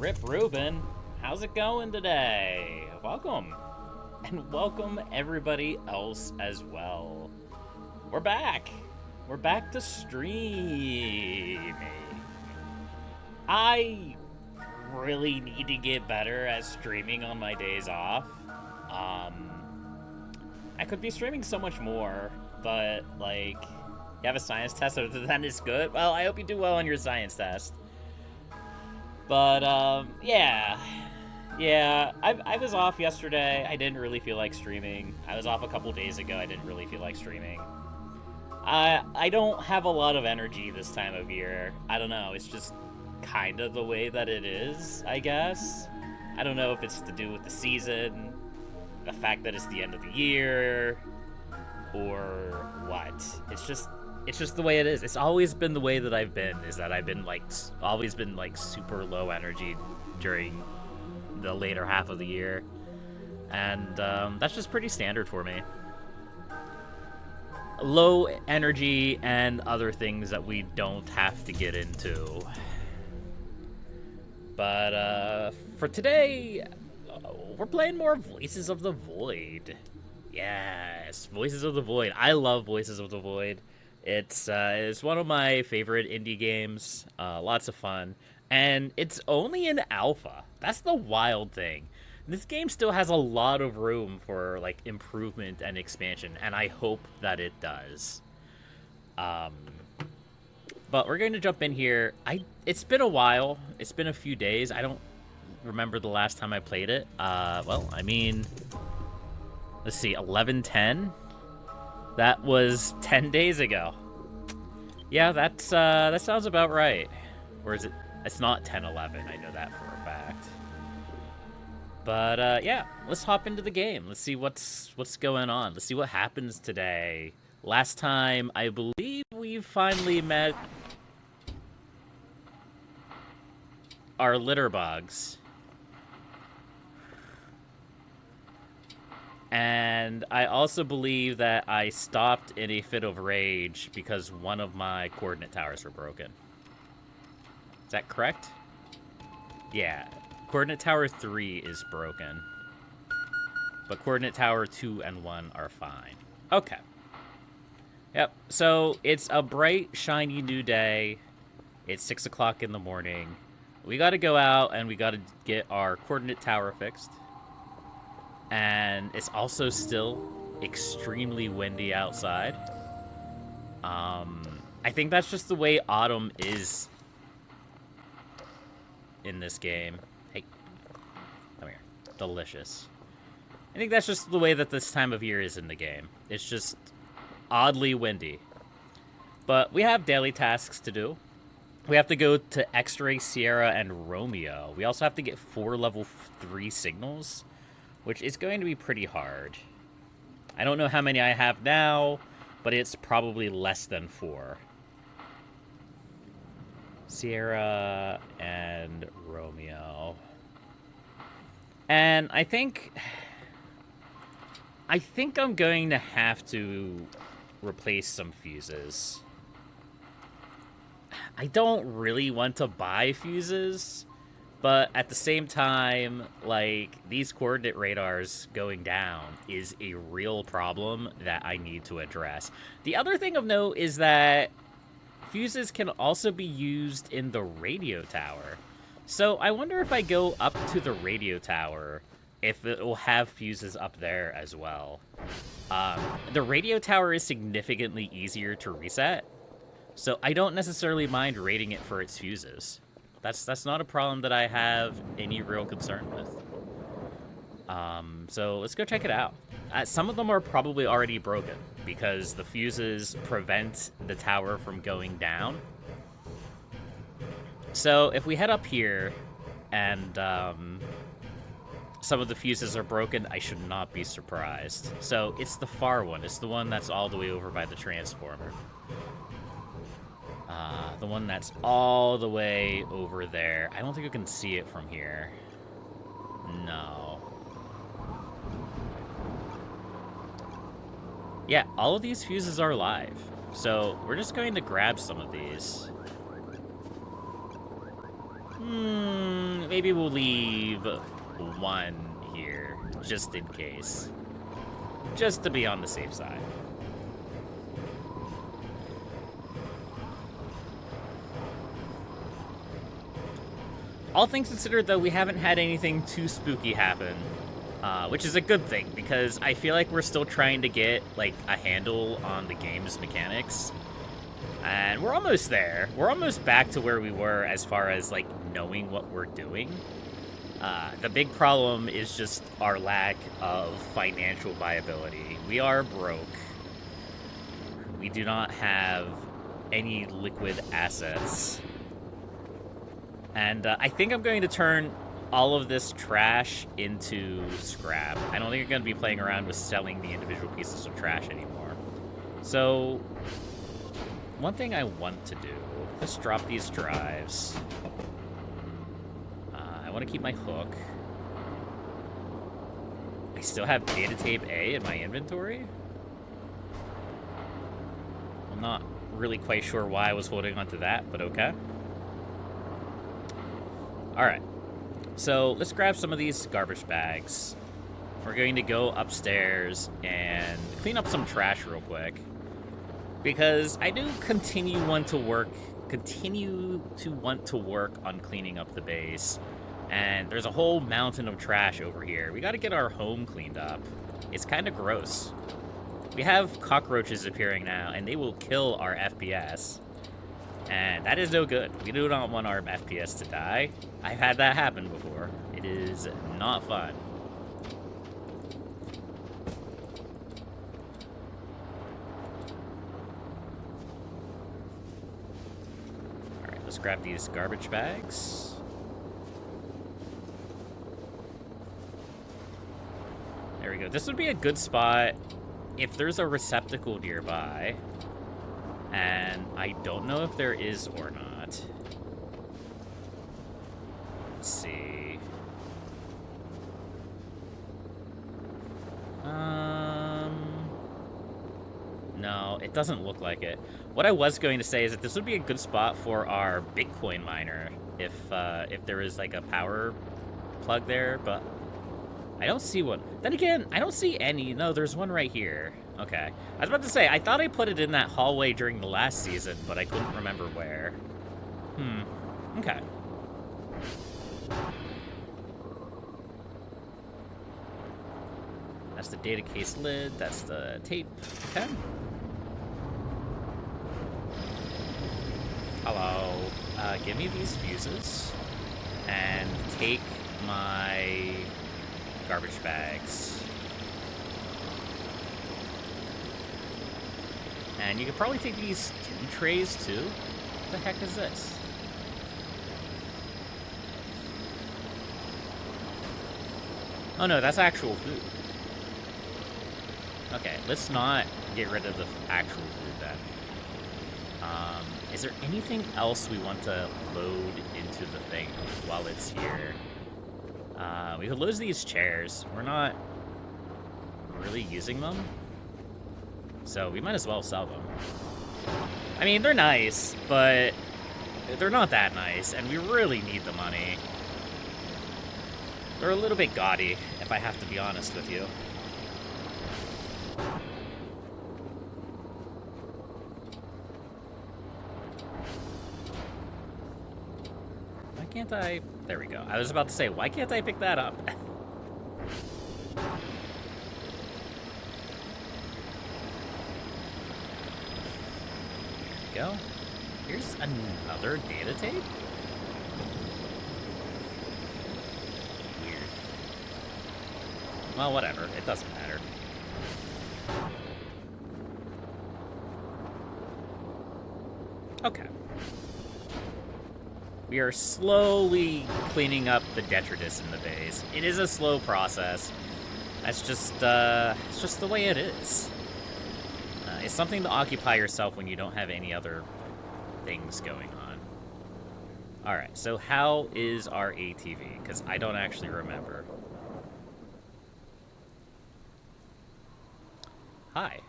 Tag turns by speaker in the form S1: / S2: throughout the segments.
S1: Rip Rubin, how's it going today? Welcome. And welcome everybody else as well. We're back. We're back to streaming. I really need to get better at streaming on my days off. I could be streaming so much more, but like, you have a science test, so then it's good. Well, I hope you do well on your science test. But yeah, I was off yesterday. I didn't really feel like streaming. I was off a couple days ago. I didn't really feel like streaming. I don't have a lot of energy this time of year. I don't know. It's just kind of the way that it is, I guess. I don't know if it's to do with the season, the fact that it's the end of the year, or what. It's just the way it is. It's always been the way that I've been, is that I've been always been super low energy during the later half of the year. And that's just pretty standard for me. Low energy and other things that we don't have to get into. But for today, we're playing more Voices of the Void. Yes, Voices of the Void. I love Voices of the Void. It's one of my favorite indie games. Lots of fun. And it's only in alpha. That's the wild thing. This game still has a lot of room for improvement and expansion, and I hope that it does. But we're going to jump in here. It's been a while. It's been a few days. I don't remember the last time I played it. Well, I mean, let's see, 11/10. That was 10 days ago. Yeah, that sounds about right. Or is it? It's not 10/11. I know that for a fact. But yeah, let's hop into the game. Let's see what's going on. Let's see what happens today. Last time, I believe we finally met our litter bugs. And I also believe that I stopped in a fit of rage because one of my coordinate towers were broken. Is that correct? Yeah. Coordinate tower 3 is broken. But coordinate tower 2 and 1 are fine. Okay. Yep. So it's a bright, shiny new day. It's 6 o'clock in the morning. We got to go out and we got to get our coordinate tower fixed. And it's also still extremely windy outside. I think that's just the way autumn is in this game. Hey, come here. Delicious. I think that's just the way that this time of year is in the game. It's just oddly windy. But we have daily tasks to do. We have to go to X-Ray, Sierra, and Romeo. We also have to get 4 level 3 signals, which is going to be pretty hard. I don't know how many I have now, but it's probably less than 4. Sierra and Romeo. And I think I'm going to have to replace some fuses. I don't really want to buy fuses, but at the same time, these coordinate radars going down is a real problem that I need to address. The other thing of note is that fuses can also be used in the radio tower. So I wonder if I go up to the radio tower, if it will have fuses up there as well. The radio tower is significantly easier to reset, so I don't necessarily mind rating it for its fuses. That's not a problem that I have any real concern with. So let's go check it out. Some of them are probably already broken because the fuses prevent the tower from going down. So if we head up here and some of the fuses are broken, I should not be surprised. So it's the far one. It's the one that's all the way over by the transformer. The one that's all the way over there. I don't think you can see it from here. No. Yeah, all of these fuses are live. So we're just going to grab some of these. maybe we'll leave one here, just in case. Just to be on the safe side. All things considered, though, we haven't had anything too spooky happen, which is a good thing, because I feel like we're still trying to get, like, a handle on the game's mechanics. And we're almost there. We're almost back to where we were as far as, like, knowing what we're doing. The big problem is just our lack of financial viability. We are broke. We do not have any liquid assets. And I think I'm going to turn all of this trash into scrap. I don't think I'm going to be playing around with selling the individual pieces of trash anymore. So, one thing I want to do, let's drop these drives. I want to keep my hook. I still have data tape A in my inventory. I'm not really quite sure why I was holding on to that, but okay. Alright, so let's grab some of these garbage bags. We're going to go upstairs and clean up some trash real quick. Because I do continue to want to work on cleaning up the base. And there's a whole mountain of trash over here. We gotta get our home cleaned up. It's kind of gross. We have cockroaches appearing now, and they will kill our FPS. And that is no good. We do not want our FPS to die. I've had that happen before. It is not fun. Alright, let's grab these garbage bags. There we go. This would be a good spot if there's a receptacle nearby. And I don't know if there is or not. Let's see. No, it doesn't look like it. What I was going to say is that this would be a good spot for our Bitcoin miner if there is like a power plug there, but I don't see one. Then again, I don't see any. No, there's one right here. Okay. I was about to say, I thought I put it in that hallway during the last season, but I couldn't remember where. Okay. That's the data case lid. That's the tape. Okay. Hello. Give me these fuses. And take my garbage bags. And you could probably take these 2 trays too. What the heck is this? Oh no, that's actual food. Okay, let's not get rid of the actual food then. Is there anything else we want to load into the thing while it's here? We could lose these chairs. We're not really using them, so we might as well sell them. I mean, they're nice, but they're not that nice, and we really need the money. They're a little bit gaudy, if I have to be honest with you. Why can't I... There we go. I was about to say, why can't I pick that up? There we go. Here's another data tape? Weird. Well, whatever. It doesn't matter. Okay. We are slowly cleaning up the detritus in the base. It is a slow process. That's just, it's just the way it is. It's something to occupy yourself when you don't have any other things going on. Alright, so how is our ATV? Because I don't actually remember. Hi.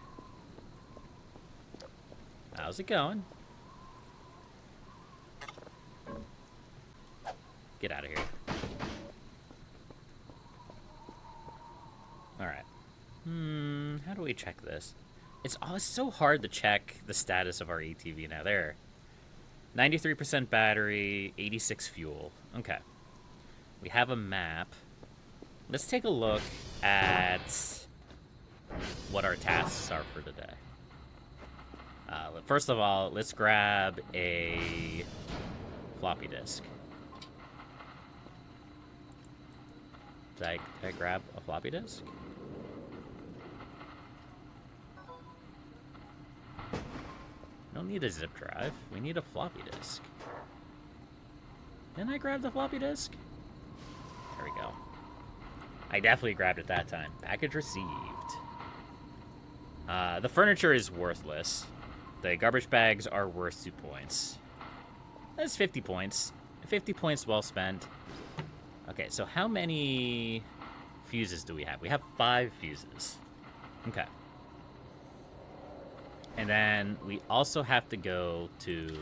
S1: How's it going? Get out of here. we check this? It's always so hard to check the status of our ATV now. There. 93% battery, 86 fuel. Okay. We have a map. Let's take a look at what our tasks are for today. First of all, let's grab a floppy disk. Did I grab a floppy disk? We don't need a zip drive. We need a floppy disk. Didn't I grab the floppy disk? There we go. I definitely grabbed it that time. Package received. The furniture is worthless. The garbage bags are worth 2 points. That's 50 points. 50 points well spent. Okay, so how many fuses do we have? We have 5 fuses. Okay. And then we also have to go to...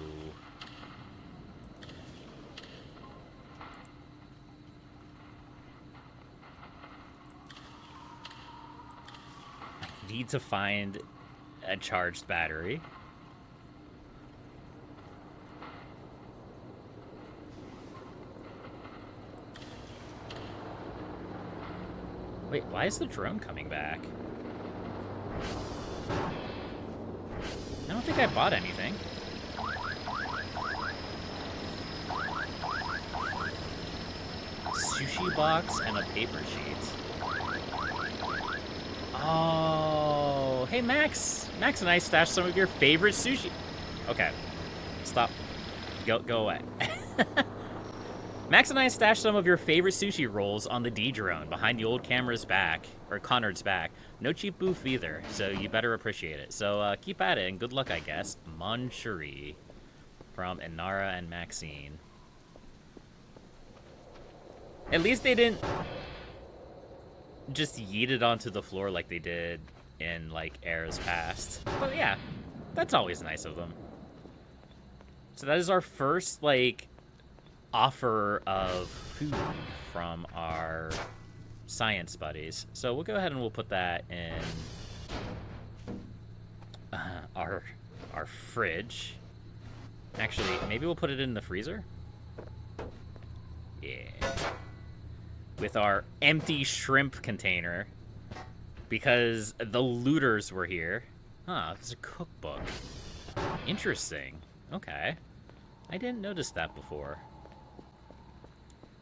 S1: I need to find a charged battery. Wait, why is the drone coming back? I don't think I bought anything. Sushi box and a paper sheet. Oh, hey Max. Max and I stashed some of your favorite sushi. Okay, stop. Go away. Max and I stashed some of your favorite sushi rolls on the D-drone behind the old camera's back, or Conard's back. No cheap booth either, so you better appreciate it. So keep at it, and good luck, I guess. Moncherie from Inara and Maxine. At least they didn't just yeet it onto the floor like they did in, like, eras past. But yeah, that's always nice of them. So that is our first, like, offer of food from our science buddies. So we'll go ahead and we'll put that in our fridge. Actually, maybe we'll put it in the freezer. Yeah. With our empty shrimp container. Because the looters were here. Huh, it's a cookbook. Interesting. Okay. I didn't notice that before.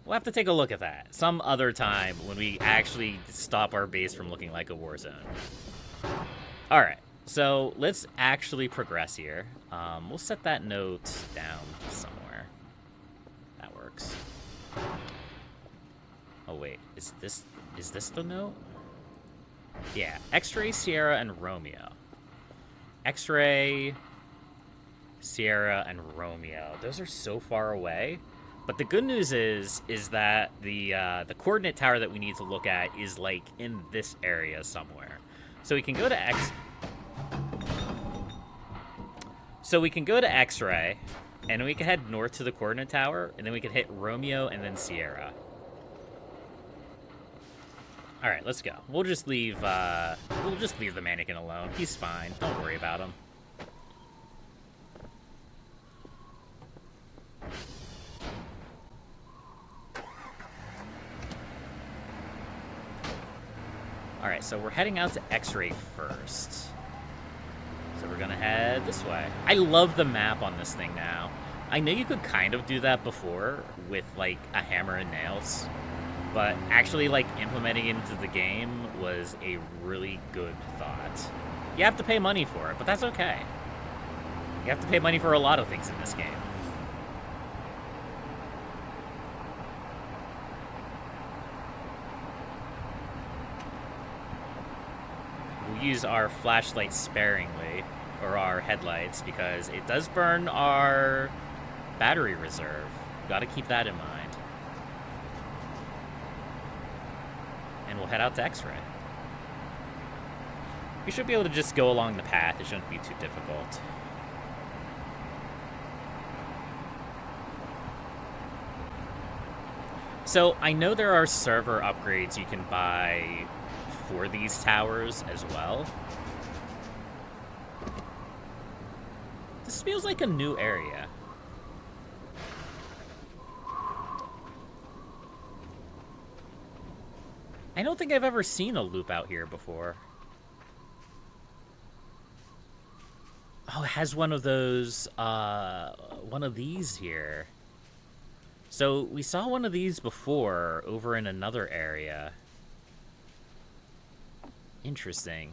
S1: We'll have to take a look at that some other time when we actually stop our base from looking like a war zone. All right, so let's actually progress here. We'll set that note down somewhere. That works. Oh wait, is this the note? Yeah, X-Ray, Sierra, and Romeo. X-Ray, Sierra, and Romeo. Those are so far away. But the good news is that the coordinate tower that we need to look at is, like, in this area somewhere. So we can go to X-Ray, and we can head north to the coordinate tower, and then we can hit Romeo and then Sierra. All right, let's go. We'll just leave the mannequin alone. He's fine. Don't worry about him. All right, so we're heading out to X-Ray first. So we're gonna head this way. I love the map on this thing now. I know you could kind of do that before with, like, a hammer and nails, but actually, like, implementing it into the game was a really good thought. You have to pay money for it, but that's okay. You have to pay money for a lot of things in this game. We'll use our flashlight sparingly, or our headlights, because it does burn our battery reserve. Gotta keep that in mind. And we'll head out to X-Ray. We should be able to just go along the path. It shouldn't be too difficult. So I know there are server upgrades you can buy for these towers as well. This feels like a new area. I don't think I've ever seen a loop out here before. Oh, it has one of those, one of these here. So we saw one of these before over in another area. Interesting.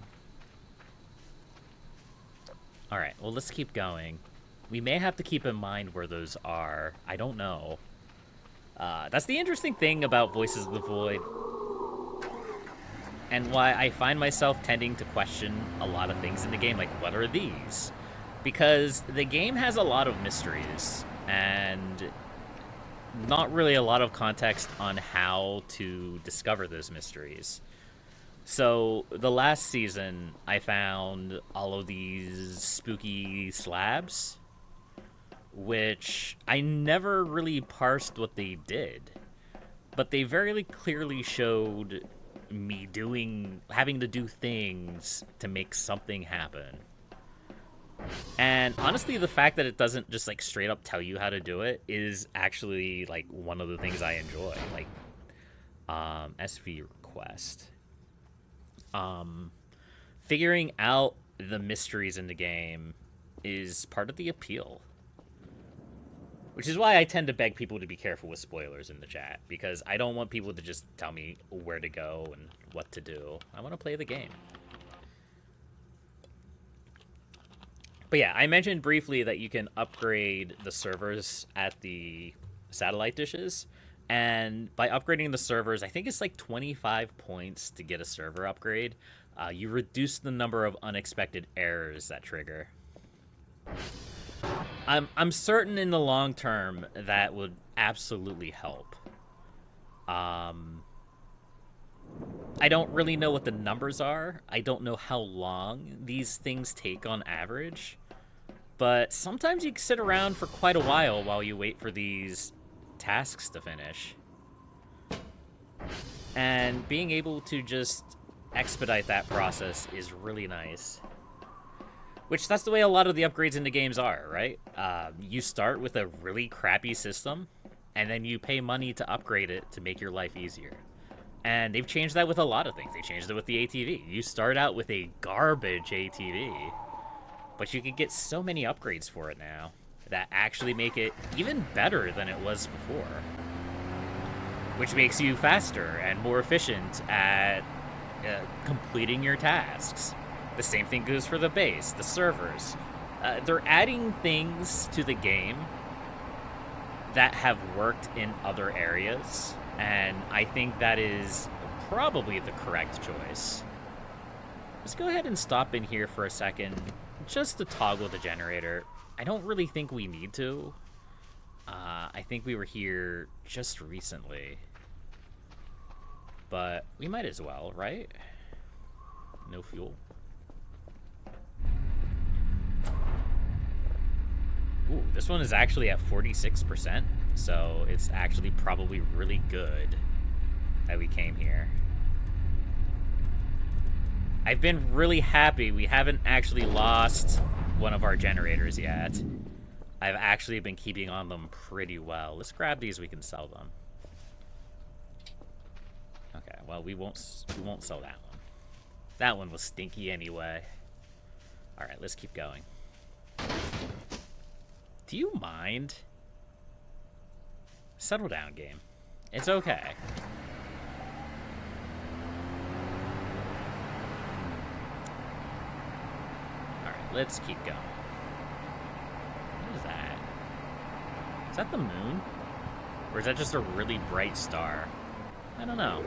S1: All right, well, let's keep going. We may have to keep in mind where those are. I don't know. That's the interesting thing about Voices of the Void, and why I find myself tending to question a lot of things in the game, like, what are these? Because the game has a lot of mysteries, and not really a lot of context on how to discover those mysteries. So, the last season, I found all of these spooky slabs, which I never really parsed what they did, but they very clearly showed me having to do things to make something happen. And honestly, the fact that it doesn't just like straight up tell you how to do it is actually like one of the things I enjoy. Like, SV request. Figuring out the mysteries in the game is part of the appeal. Which is why I tend to beg people to be careful with spoilers in the chat, because I don't want people to just tell me where to go and what to do. I want to play the game. But yeah, I mentioned briefly that you can upgrade the servers at the satellite dishes. And by upgrading the servers, I think it's like 25 points to get a server upgrade. You reduce the number of unexpected errors that trigger. I'm certain in the long term that would absolutely help. I don't really know what the numbers are. I don't know how long these things take on average. But sometimes you can sit around for quite a while you wait for these tasks to finish. And being able to just expedite that process is really nice. Which, that's the way a lot of the upgrades in the games are, right? You start with a really crappy system, and then you pay money to upgrade it to make your life easier. And they've changed that with a lot of things. They changed it with the ATV. You start out with a garbage ATV, but you can get so many upgrades for it now that actually make it even better than it was before. Which makes you faster and more efficient at completing your tasks. The same thing goes for the base, the servers. They're adding things to the game that have worked in other areas, and I think that is probably the correct choice. Let's go ahead and stop in here for a second, just to toggle the generator. I don't really think we need to. I think we were here just recently. But we might as well, right? No fuel. Ooh, this one is actually at 46%, so it's actually probably really good that we came here. I've been really happy we haven't actually lost one of our generators yet. I've actually been keeping on them pretty well. Let's grab these, we can sell them. Okay, well, we won't sell that one. That one was stinky anyway. All right, let's keep going. Do you mind? Settle down, game. It's okay. All right, let's keep going. What is that? Is that the moon? Or is that just a really bright star? I don't know.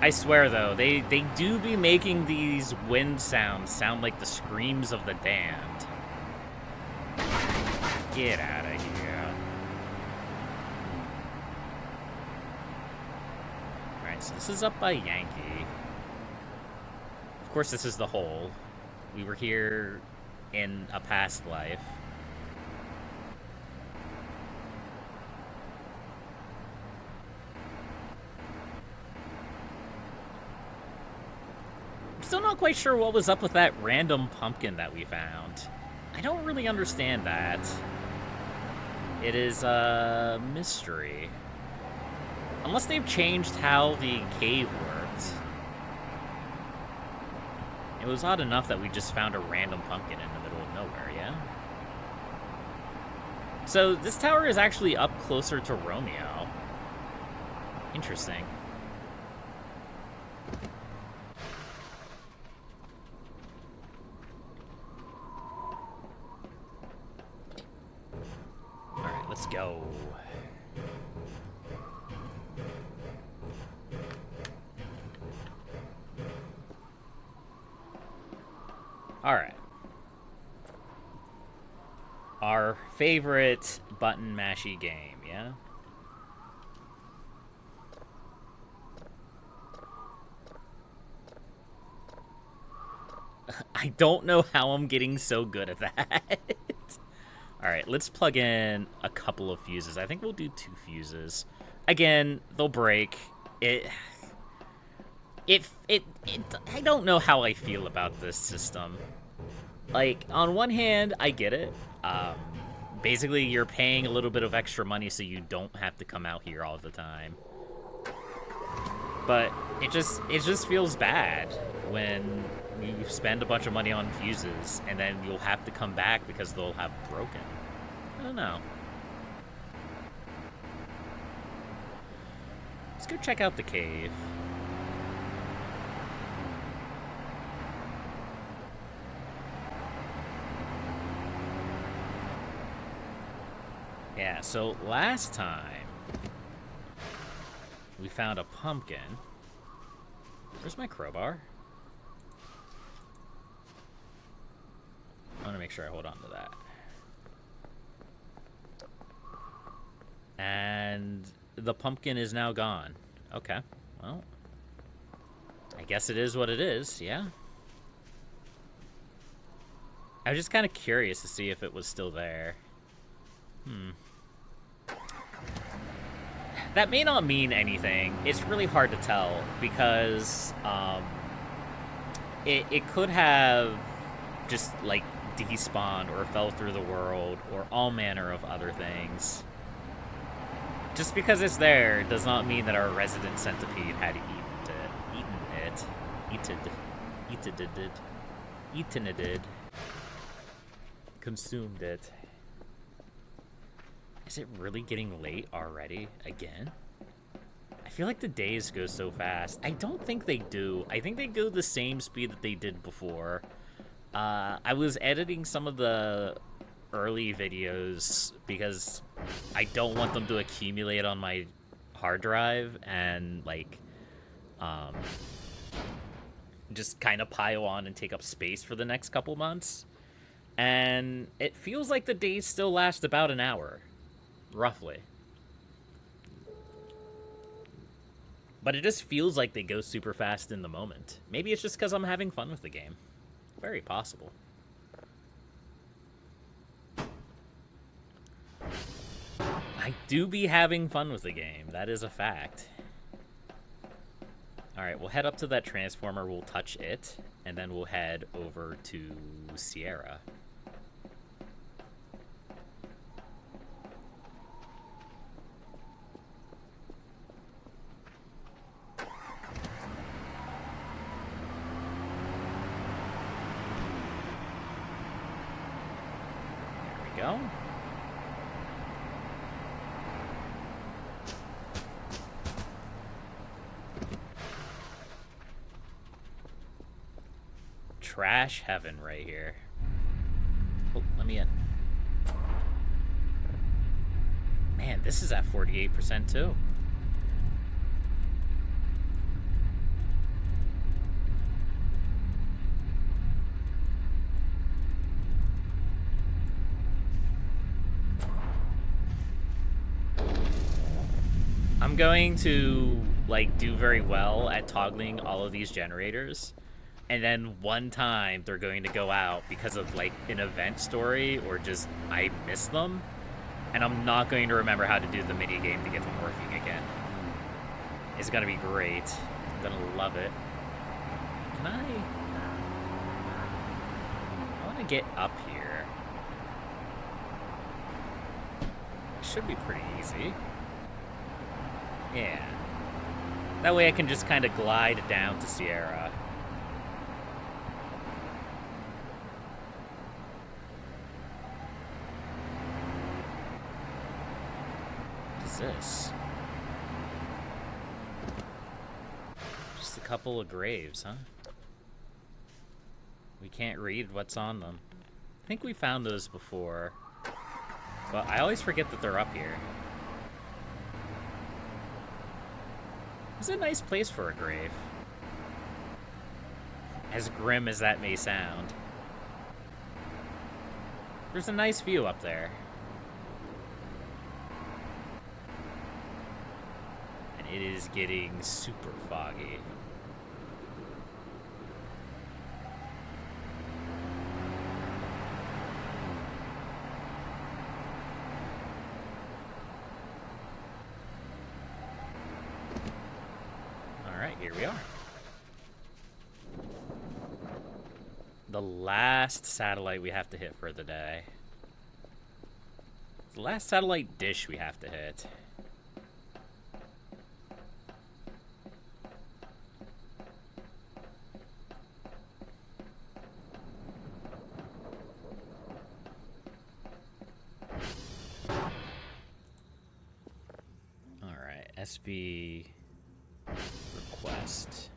S1: I swear, though, they do be making these wind sounds sound like the screams of the damned. Get out of here. Alright, so this is up by Yankee. Of course, this is the hole. We were here in a past life. still not quite sure what was up with that random pumpkin that we found. I don't really understand that. It is a mystery. Unless they've changed how the cave worked. It was odd enough that we just found a random pumpkin in the middle of nowhere, yeah? So this tower is actually up closer to Romeo. Interesting. Alright, let's go. Alright. Our favorite button mashy game, yeah? I don't know how I'm getting so good at that. Alright, let's plug in a couple of fuses. I think we'll do 2 fuses. Again, they'll break. I don't know how I feel about this system. Like, on one hand, I get it. Basically, you're paying a little bit of extra money so you don't have to come out here all the time. But it just feels bad when you spend a bunch of money on fuses and then you'll have to come back because they'll have broken. I don't know. Let's go check out the cave. Yeah, so last time we found a pumpkin. Where's my crowbar? I want to make sure I hold on to that. And the pumpkin is now gone. Okay, well, I guess it is what it is, yeah. I was just kind of curious to see if it was still there. That may not mean anything. It's really hard to tell because it could have just like despawned or fell through the world or all manner of other things. Just because it's there does not mean that our resident centipede had eaten it, consumed it. Is it really getting late already again? I feel like the days go so fast. I don't think they do. I think they go the same speed that they did before. I was editing some of the early videos because I don't want them to accumulate on my hard drive and like just kind of pile on and take up space for the next couple months. And it feels like the days still last about an hour. Roughly. But it just feels like they go super fast in the moment. Maybe it's just because I'm having fun with the game. Very possible. I do be having fun with the game. That is a fact. Alright, we'll head up to that transformer. We'll touch it. And then we'll head over to Sierra. Go. Trash heaven right here. Oh, let me in. Man, this is at 48% too. I'm going to like do very well at toggling all of these generators, and then one time they're going to go out because of like an event story or just I missed them, and I'm not going to remember how to do the mini game to get them working again. It's gonna be great. I'm gonna love it. Can I want to get up here. It should be pretty easy. Yeah. That way I can just kind of glide down to Sierra. What is this? Just a couple of graves, huh? We can't read what's on them. I think we found those before. But I always forget that they're up here. It's a nice place for a grave. As grim as that may sound. There's a nice view up there. And it is getting super foggy. Here we are. The last satellite we have to hit for the day. The last satellite dish we have to hit. All right, SB request.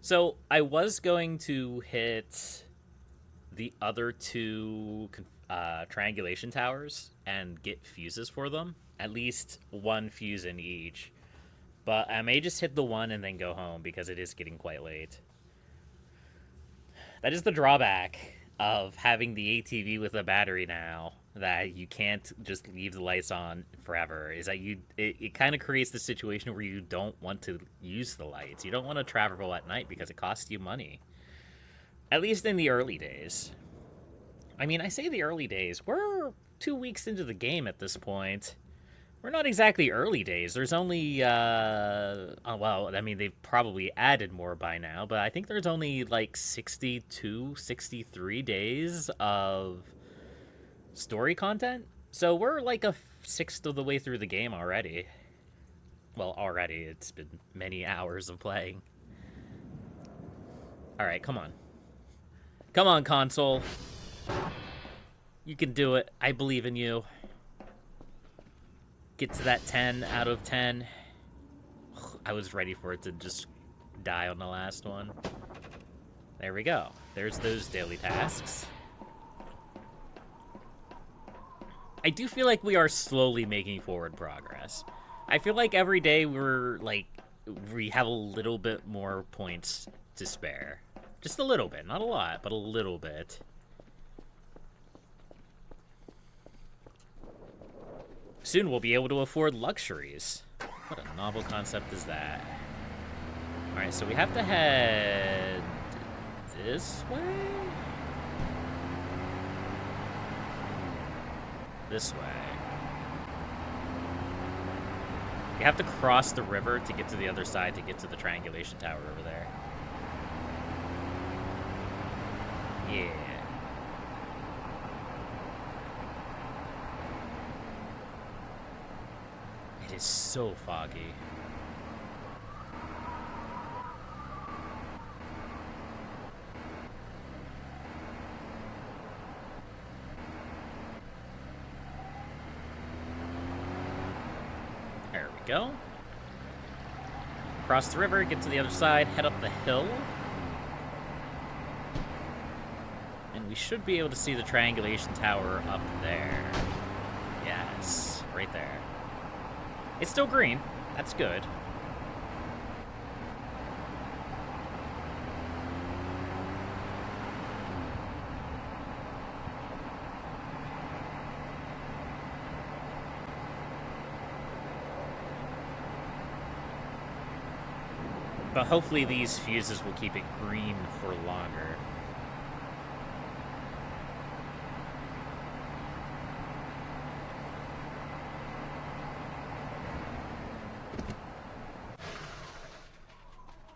S1: So I was going to hit the other two triangulation towers and get fuses for them. At least one fuse in each. But I may just hit the one and then go home because it is getting quite late. That is the drawback of having the ATV with a battery now, that you can't just leave the lights on forever, is that it kind of creates the situation where you don't want to use the lights. You don't want to travel at night because it costs you money. At least in the early days. I mean, I say the early days. We're 2 weeks into the game at this point. We're not exactly early days. There's only, well, I mean, they've probably added more by now, but I think there's only like 62, 63 days of story content. So we're like a sixth of the way through the game already. Well, already. It's been many hours of playing. All right, come on. Come on, console. You can do it. I believe in you. Get to that 10 out of 10. I was ready for it to just die on the last one. There we go. There's those daily tasks. I do feel like we are slowly making forward progress. I feel like every day we have a little bit more points to spare. Just a little bit. Not a lot, but a little bit. Soon we'll be able to afford luxuries. What a novel concept is that? Alright, so we have to head this way? This way. You have to cross the river to get to the other side to get to the triangulation tower over there. Yeah. It is so foggy. There we go. Cross the river, get to the other side, head up the hill. And we should be able to see the triangulation tower up there. Yes, right there. It's still green. That's good. But hopefully these fuses will keep it green for longer.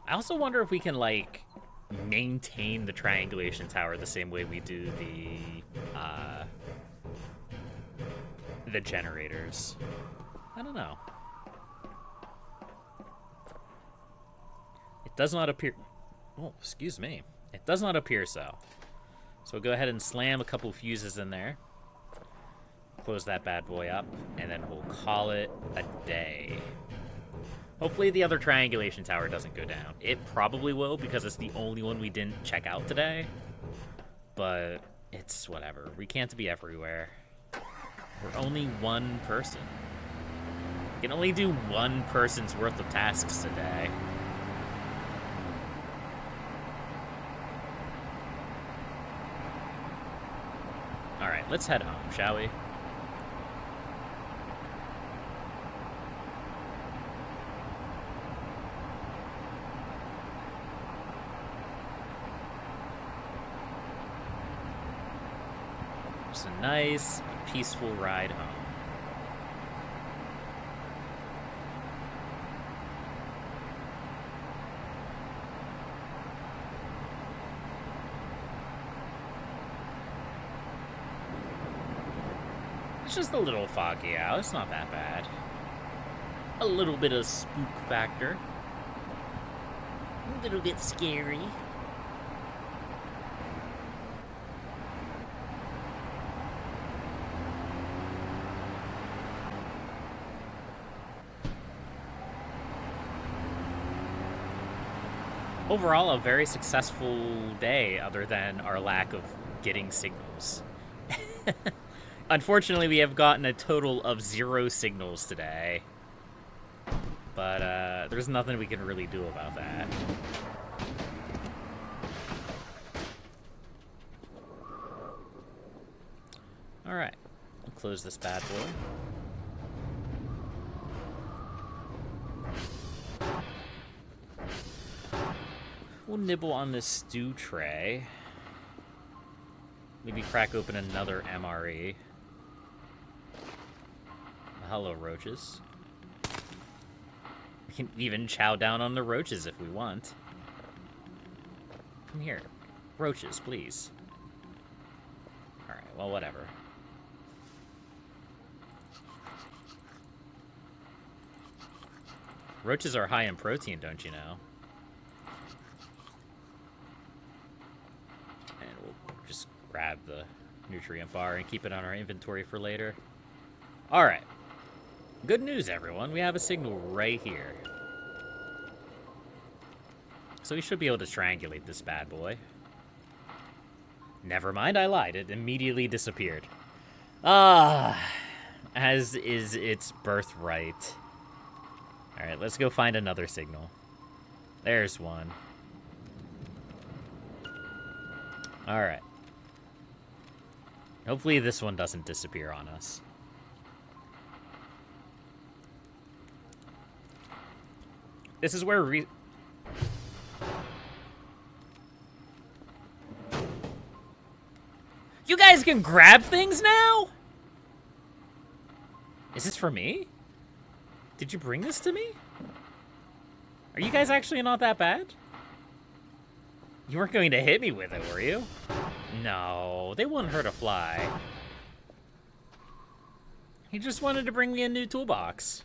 S1: I also wonder if we can, like, maintain the triangulation tower the same way we do the generators. I don't know. It does not appear... Oh, excuse me. It does not appear so. So we'll go ahead and slam a couple fuses in there. Close that bad boy up, and then we'll call it a day. Hopefully the other triangulation tower doesn't go down. It probably will, because it's the only one we didn't check out today. But it's whatever. We can't be everywhere. We're only one person. We can only do one person's worth of tasks today. Alright, let's head home, shall we? Just a nice, peaceful ride home. It's just a little foggy out. It's not that bad. A little bit of spook factor. A little bit scary. Overall, a very successful day, other than our lack of getting signals. Unfortunately, we have gotten a total of 0 signals today. But there's nothing we can really do about that. Alright, we'll close this bad boy. We'll nibble on this stew tray. Maybe crack open another MRE. Hello, roaches. We can even chow down on the roaches if we want. Come here. Roaches, please. Alright, well, whatever. Roaches are high in protein, don't you know? And we'll just grab the nutrient bar and keep it on our inventory for later. Alright. Good news, everyone. We have a signal right here. So we should be able to triangulate this bad boy. Never mind, I lied. It immediately disappeared. Ah, as is its birthright. Alright, let's go find another signal. There's one. Alright. Hopefully this one doesn't disappear on us. This is where You guys can grab things now? Is this for me? Did you bring this to me? Are you guys actually not that bad? You weren't going to hit me with it, were you? No, they wouldn't hurt a fly. He just wanted to bring me a new toolbox.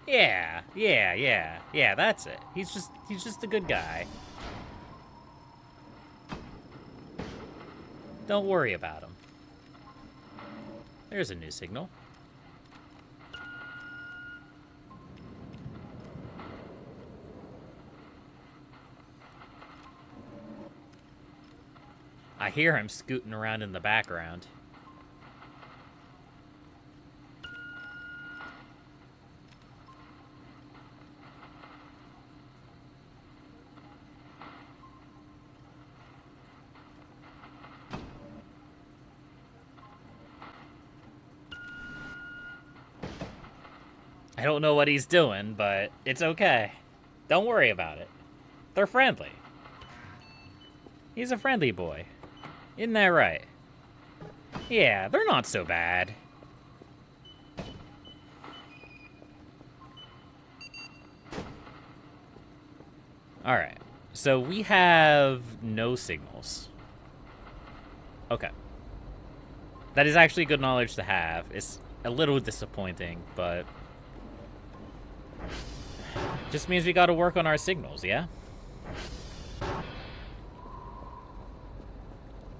S1: Yeah, that's it. He's just a good guy. Don't worry about him. There's a new signal. I hear him scooting around in the background. I don't know what he's doing, but it's okay. Don't worry about it. They're friendly. He's a friendly boy. Isn't that right? Yeah, they're not so bad. Alright. So we have no signals. Okay. That is actually good knowledge to have. It's a little disappointing, but just means we gotta work on our signals, yeah?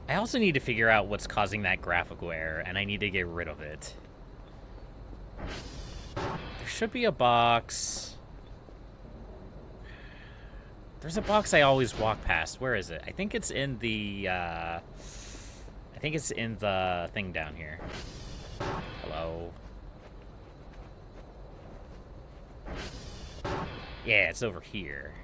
S1: I also need to figure out what's causing that graphical error, and I need to get rid of it. There should be a box. There's a box I always walk past. Where is it? I think it's in the, I think it's in the thing down here. Hello? Yeah, it's over here.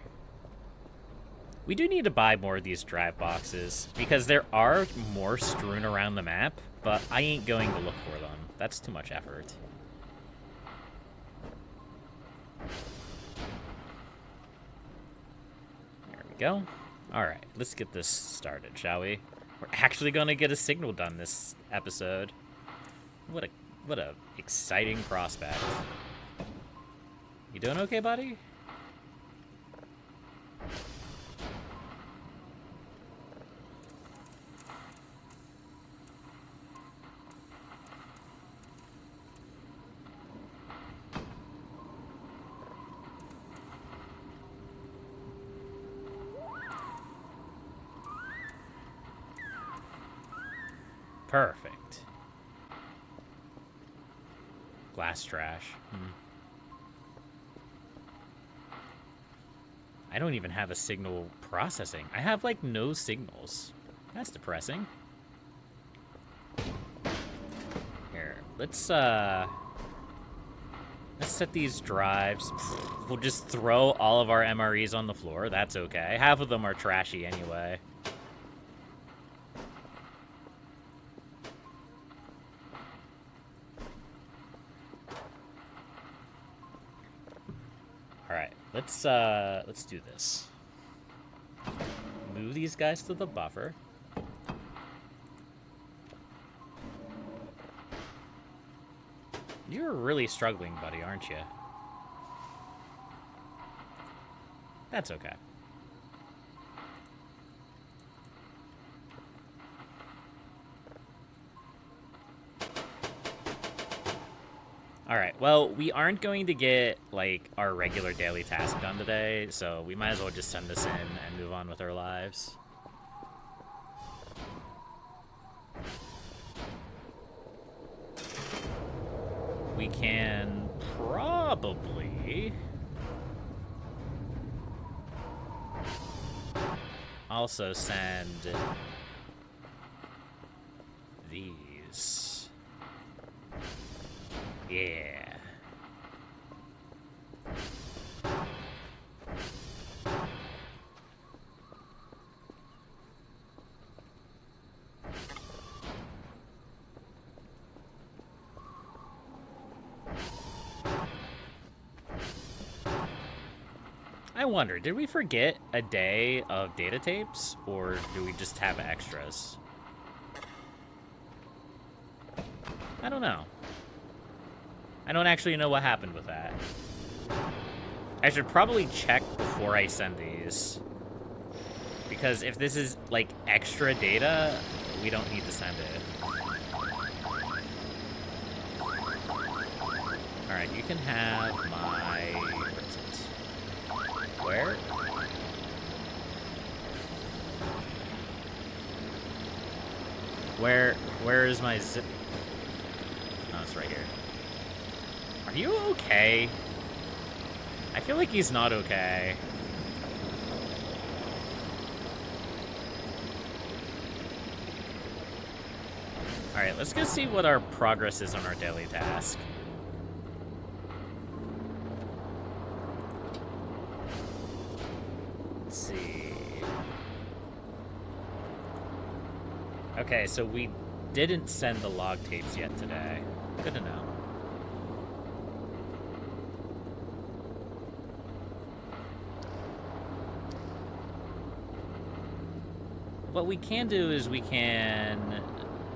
S1: We do need to buy more of these drive boxes, because there are more strewn around the map, but I ain't going to look for them. That's too much effort. There we go. Alright, let's get this started, shall we? We're actually gonna get a signal done this episode. What a exciting prospect. You doing okay, buddy? Perfect. Glass trash. I don't even have a signal processing. I have, like, no signals. That's depressing. Here, let's set these drives. We'll just throw all of our MREs on the floor. That's okay. Half of them are trashy anyway. Let's do this. Move these guys to the buffer. You're really struggling, buddy, aren't you? That's okay. Alright, well, we aren't going to get, like, our regular daily task done today, so we might as well just send this in and move on with our lives. We can probably also send these. Yeah. I wonder, did we forget a day of data tapes, or do we just have extras? I don't know. I don't actually know what happened with that. I should probably check before I send these. Because if this is, like, extra data, we don't need to send it. Alright, you can have my... Where is it? Where? Where is my zip? Oh, it's right here. Are you okay? I feel like he's not okay. Alright, let's go see what our progress is on our daily task. Let's see. Okay, so we didn't send the log tapes yet today. Good to know. What we can do is we can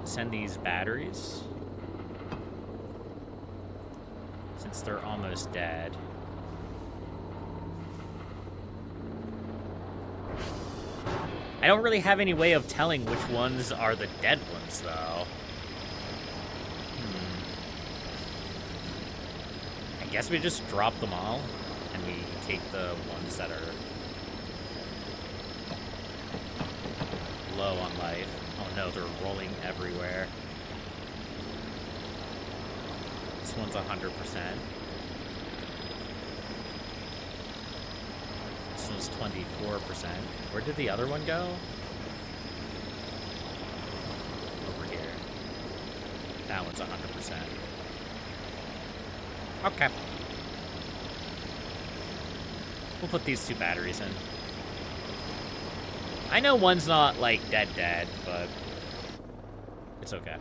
S1: send these batteries, since they're almost dead. don't really have any way of telling which ones are the dead ones, though. I guess we just drop them all, and we take the ones that are low on life. Oh no, they're rolling everywhere. This one's 100%. This one's 24%. Where did the other one go? Over here. That one's 100%. Okay. We'll put these 2 batteries in. I know one's not, like, dead, but it's okay.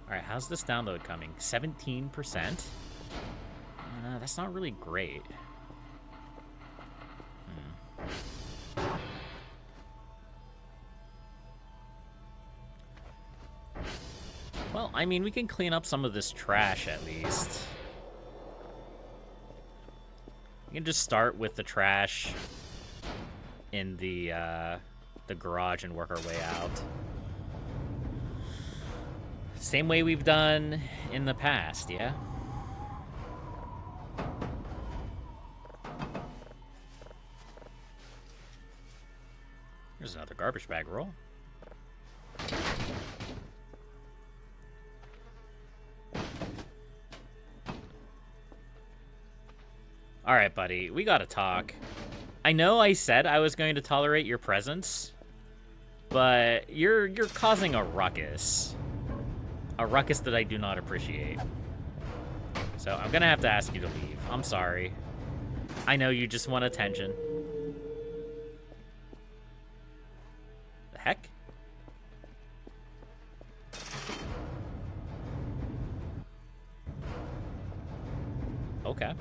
S1: Alright, how's this download coming? 17%? That's not really great. Well, I mean, we can clean up some of this trash, at least. We can just start with the trash in the garage and work our way out. Same way we've done in the past, yeah? There's another garbage bag roll. All right, buddy, we gotta talk. I know I said I was going to tolerate your presence, but you're causing a ruckus. A ruckus that I do not appreciate. So I'm gonna have to ask you to leave. I'm sorry. I know you just want attention. The heck? Okay.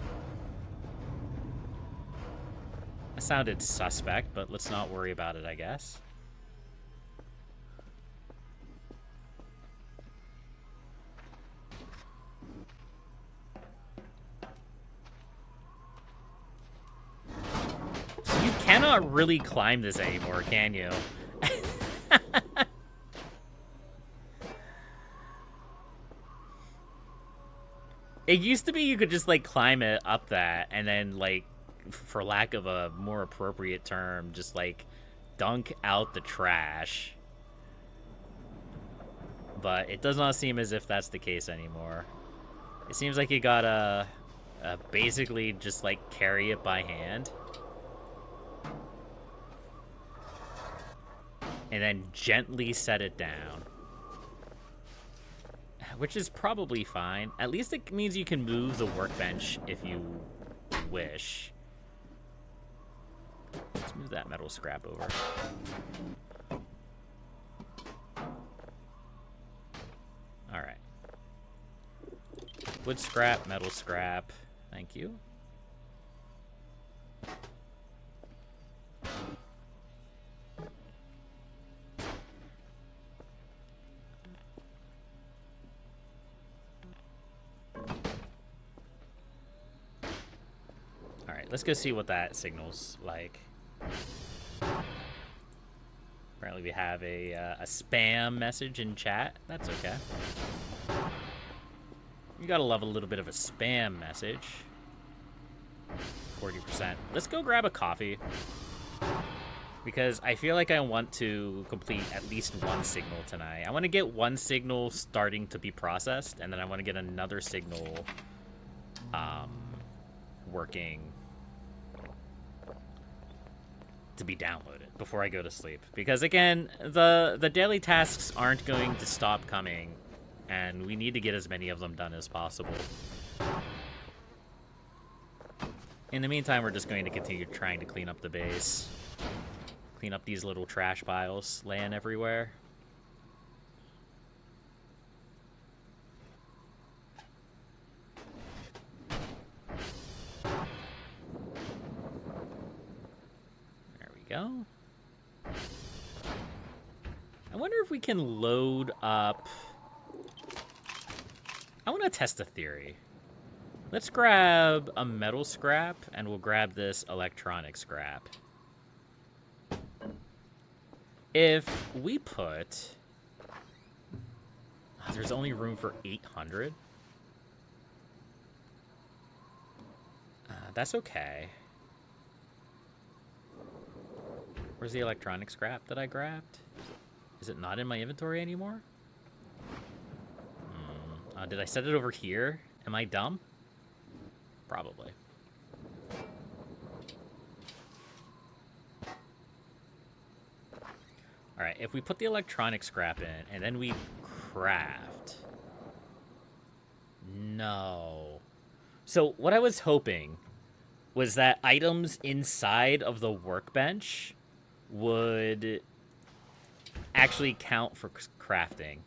S1: That sounded suspect, but let's not worry about it, I guess. So you cannot really climb this anymore, can you? It used to be you could just, like, climb it up that, and then, like, for lack of a more appropriate term, just, like, dunk out the trash. But it does not seem as if that's the case anymore. It seems like you gotta basically just, like, carry it by hand. And then gently set it down. Which is probably fine. At least it means you can move the workbench if you wish. Let's move that metal scrap over. Alright. Wood scrap, metal scrap. Thank you. Let's go see what that signal's like. Apparently we have a spam message in chat. That's okay. You gotta love a little bit of a spam message. 40%. Let's go grab a coffee. Because I feel like I want to complete at least one signal tonight. I want to get one signal starting to be processed, and then I want to get another signal working to be downloaded before I go to sleep. Because again, the daily tasks aren't going to stop coming, and we need to get as many of them done as possible. In the meantime, we're just going to continue trying to clean up the base. Clean up these little trash piles laying everywhere. Go. I wonder if we can load up... I want to test a theory. Let's grab a metal scrap, and we'll grab this electronic scrap. If we put... Oh, there's only room for 800. That's okay. Where's the electronic scrap that I grabbed? Is it not in my inventory anymore? Did I set it over here? Am I dumb? Probably. Alright, if we put the electronic scrap in, and then we craft... No. So, what I was hoping was that items inside of the workbench would actually count for crafting.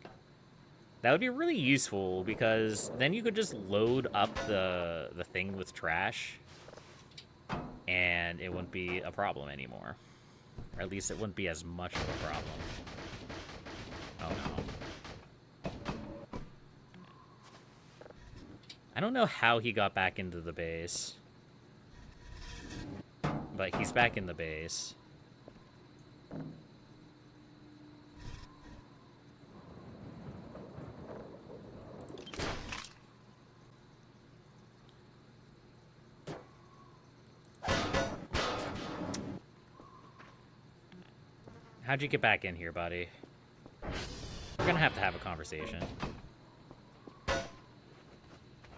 S1: That would be really useful, because then you could just load up the thing with trash, and it wouldn't be a problem anymore. Or at least it wouldn't be as much of a problem. Oh no. I don't know how he got back into the base. But he's back in the base. How'd you get back in here, buddy? We're gonna have to have a conversation.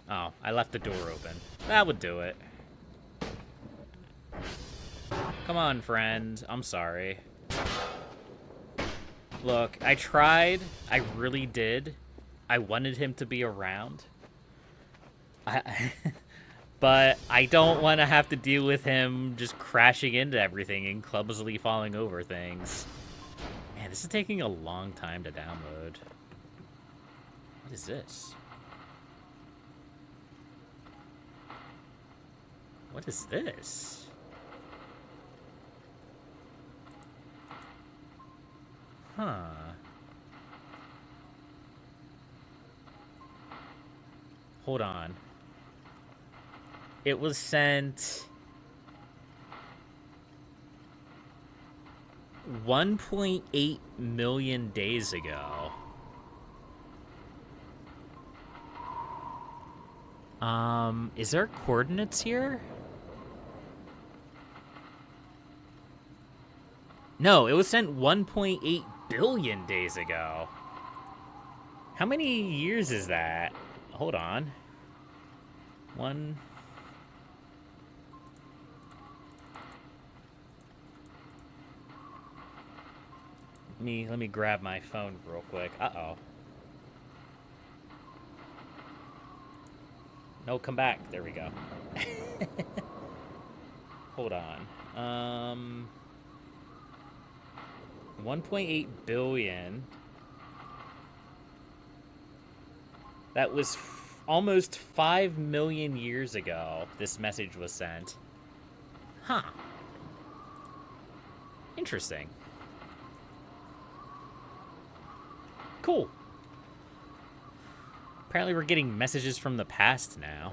S1: Oh, I left the door open. That would do it. Come on, friend. I'm sorry. Look, I tried. I really did. I wanted him to be around. But I don't want to have to deal with him just crashing into everything and clumsily falling over things. Man, this is taking a long time to download. What is this? What is this? Huh. Hold on. It was sent 1.8 million days ago. Is there coordinates here? No, it was sent 1.8 billion days ago. How many years is that? Hold on. One... Let me grab my phone real quick. Uh-oh. No, come back. There we go. Hold on. 1.8 billion. That was almost 5 million years ago this message was sent. Huh. Interesting. Cool. Apparently we're getting messages from the past now,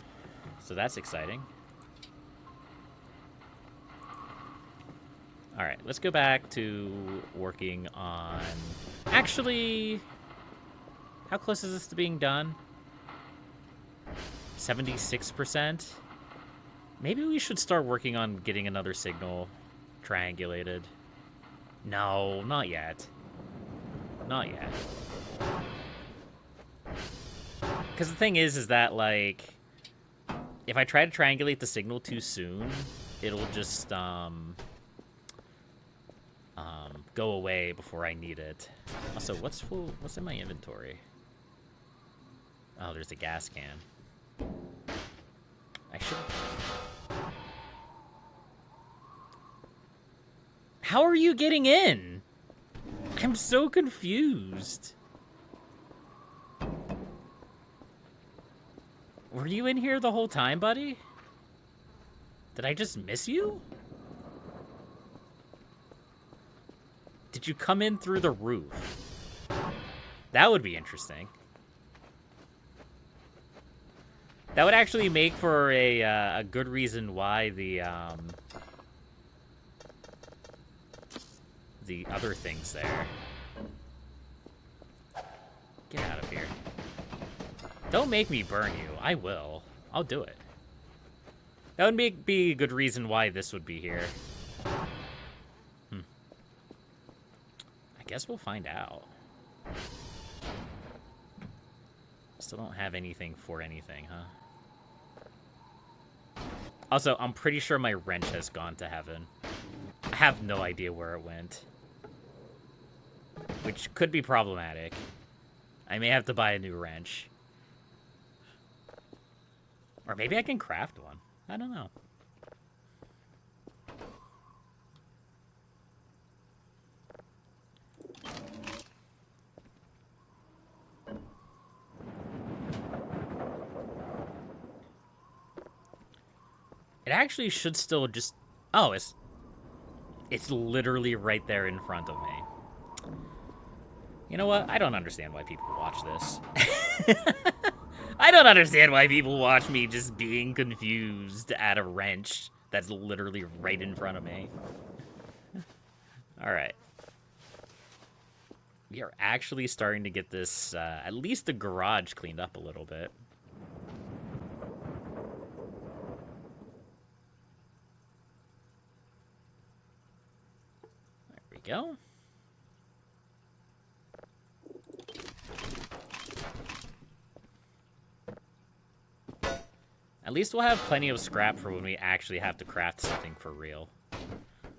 S1: so that's exciting. Alright, let's go back to working on... Actually, how close is this to being done? 76%? Maybe we should start working on getting another signal triangulated. No, not yet. Not yet. Because the thing is that, like, if I try to triangulate the signal too soon, it'll just, go away before I need it. Also, what's in my inventory? Oh, there's a gas can. I should... How are you getting in? I'm so confused. Were you in here the whole time, buddy? Did I just miss you? Did you come in through the roof? That would be interesting. That would actually make for a good reason why the other thing's there. Get out of here. Don't make me burn you. I will. I'll do it. That would be a good reason why this would be here. I guess we'll find out. Still don't have anything for anything, huh? Also, I'm pretty sure my wrench has gone to heaven. I have no idea where it went. Which could be problematic. I may have to buy a new wrench. Or maybe I can craft one. I don't know. It actually should still just... Oh, it's literally right there in front of me. You know what? I don't understand why people watch this. I don't understand why people watch me just being confused at a wrench that's literally right in front of me. Alright. We are actually starting to get this, at least the garage cleaned up a little bit. There we go. At least we'll have plenty of scrap for when we actually have to craft something for real.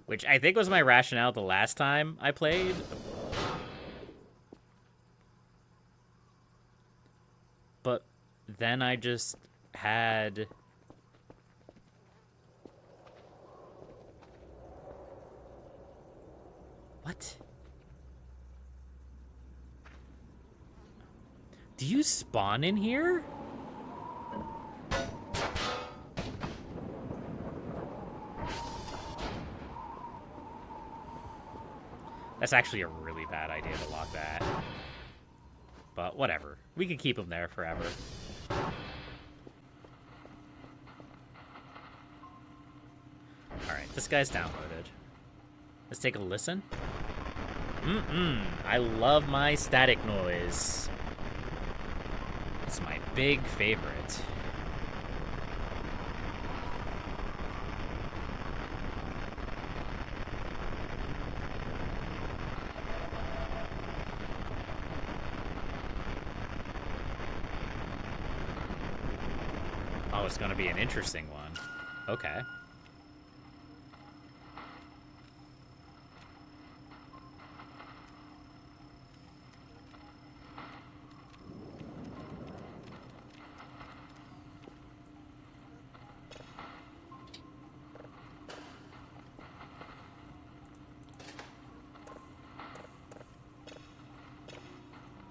S1: Which I think was my rationale the last time I played. But then I just had... What? Do you spawn in here? That's actually a really bad idea to lock that. But whatever. We can keep them there forever. Alright, this guy's downloaded. Let's take a listen. I love my static noise. It's my big favorite. Oh, it's gonna be an interesting one. Okay.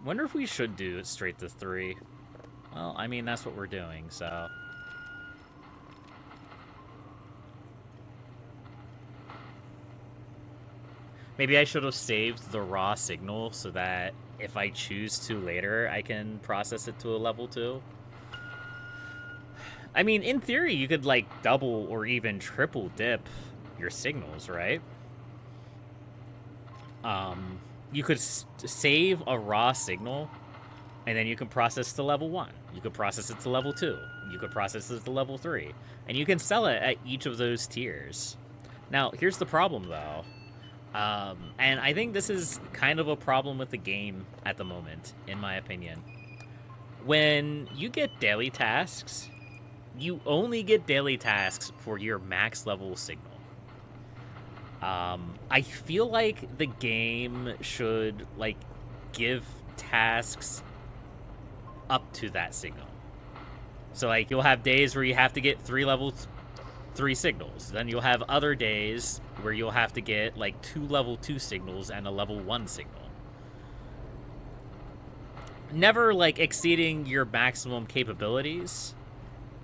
S1: Wonder if we should do it straight to 3. Well, I mean, that's what we're doing, so... Maybe I should have saved the raw signal so that if I choose to later, I can process it to a level 2. I mean, in theory, you could, like, double or even triple dip your signals, right? You could save a raw signal, and then you can process to level 1. You could process it to level 2. You could process it to level 3. And you can sell it at each of those tiers. Now, here's the problem, though. And I think this is kind of a problem with the game at the moment, in my opinion. When you get daily tasks, you only get daily tasks for your max level signal. I feel like the game should, like, give tasks up to that signal. So, like, you'll have days where you have to get 3 level 3 signals. Then you'll have other days where you'll have to get, like, 2 level 2 signals and a level 1 signal. Never, like, exceeding your maximum capabilities,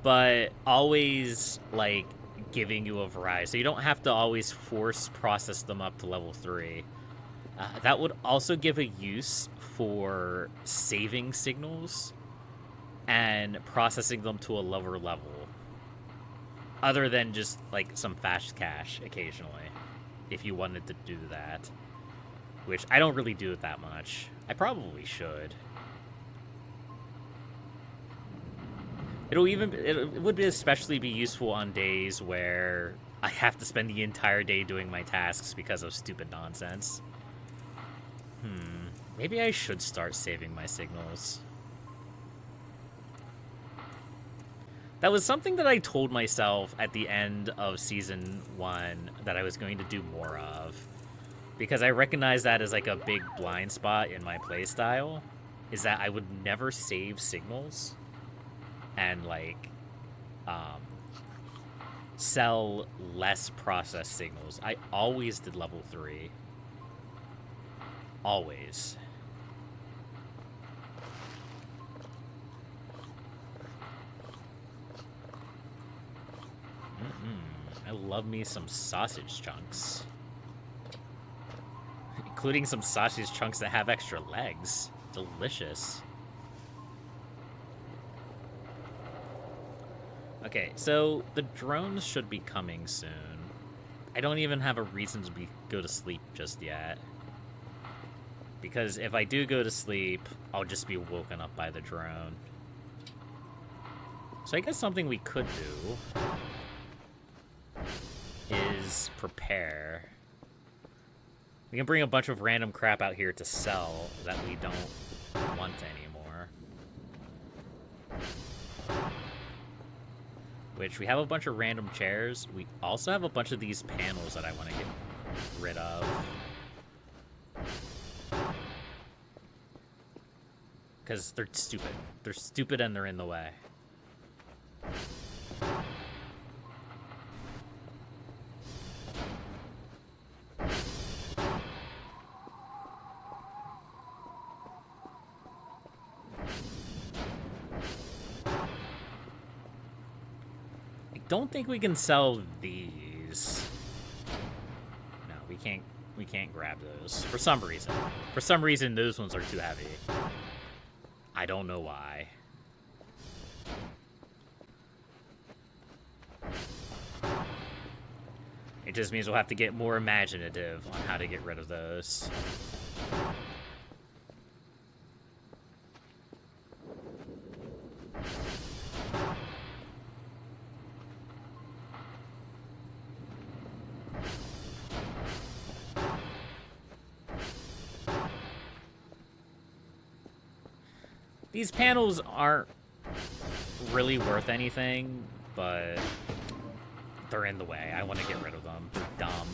S1: but always, like, giving you a variety. So you don't have to always force process them up to level 3. That would also give a use for saving signals and processing them to a lower level. Other than just, like, some fast cache occasionally, if you wanted to do that. Which I don't really do it that much. I probably should. It would especially be useful on days where I have to spend the entire day doing my tasks because of stupid nonsense. Maybe I should start saving my signals. That was something that I told myself at the end of Season 1 that I was going to do more of. Because I recognize that as, like, a big blind spot in my playstyle. Is that I would never save signals. And, like, sell less processed signals. I always did level 3. Always. I love me some sausage chunks. Including some sausage chunks that have extra legs. Delicious. Okay, so the drones should be coming soon. I don't even have a reason to go to sleep just yet. Because if I do go to sleep, I'll just be woken up by the drone. So I guess something we could do is prepare. We can bring a bunch of random crap out here to sell that we don't want anymore. Which, we have a bunch of random chairs. We also have a bunch of these panels that I want to get rid of. Because they're stupid. They're stupid and they're in the way. I don't think we can sell these. No, we can't grab those for some reason. For some reason, those ones are too heavy. I don't know why. It just means we'll have to get more imaginative on how to get rid of those. These panels aren't really worth anything, but they're in the way. I want to get rid of them. They're dumb.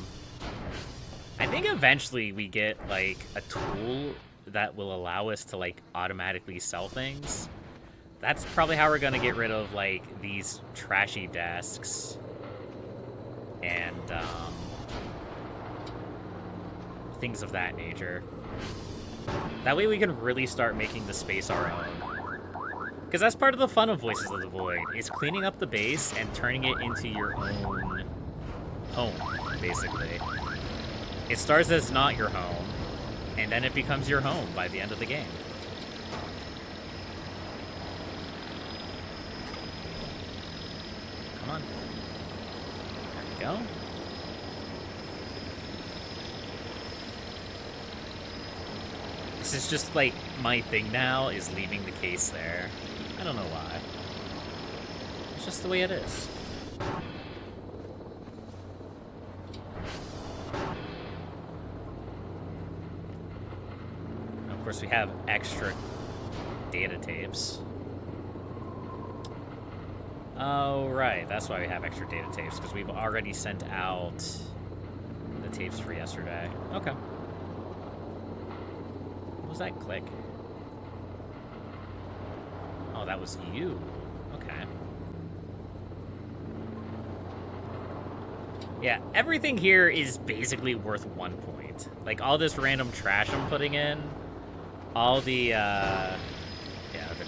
S1: I think eventually we get, like, a tool that will allow us to, like, automatically sell things. That's probably how we're going to get rid of, like, these trashy desks. And, things of that nature. That way we can really start making the space our own. Because that's part of the fun of Voices of the Void, is cleaning up the base and turning it into your own home, basically. It starts as not your home, and then it becomes your home by the end of the game. Come on. There we go. This is just, like, my thing now, is leaving the case there. I don't know why. It's just the way it is. And of course, we have extra data tapes. Oh, right. That's why we have extra data tapes, because we've already sent out the tapes for yesterday. Okay. What was that click? Oh, that was you. Okay. Yeah, everything here is basically worth 1 point. Like, all this random trash I'm putting in, all the, the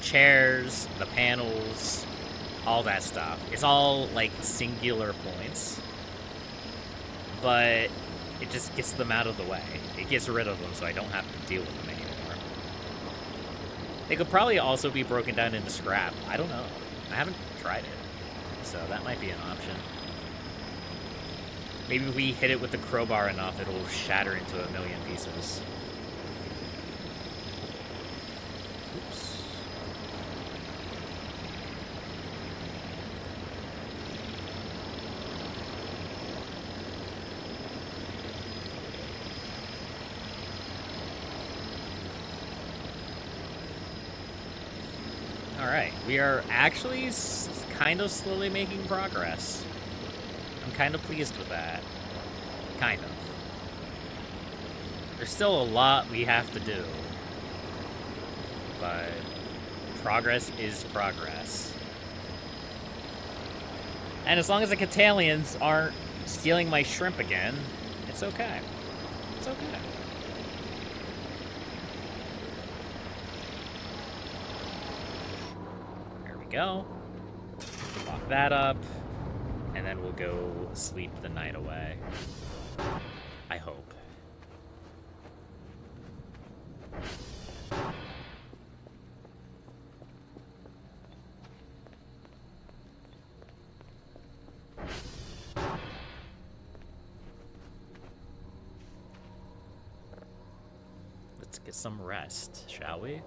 S1: chairs, the panels, all that stuff. It's all, like, singular points. But It just gets them out of the way. It gets rid of them so I don't have to deal with them anymore. They could probably also be broken down into scrap. I don't know. I haven't tried it. So that might be an option. Maybe if we hit it with the crowbar enough, it'll shatter into a million pieces. Oops. Alright, we are actually kind of slowly making progress. I'm kind of pleased with that. Kind of. There's still a lot we have to do. But progress is progress. And as long as the Catalians aren't stealing my shrimp again, it's okay. It's okay. There we go. Lock that up. And then we'll go sleep the night away. I hope. Let's get some rest, shall we?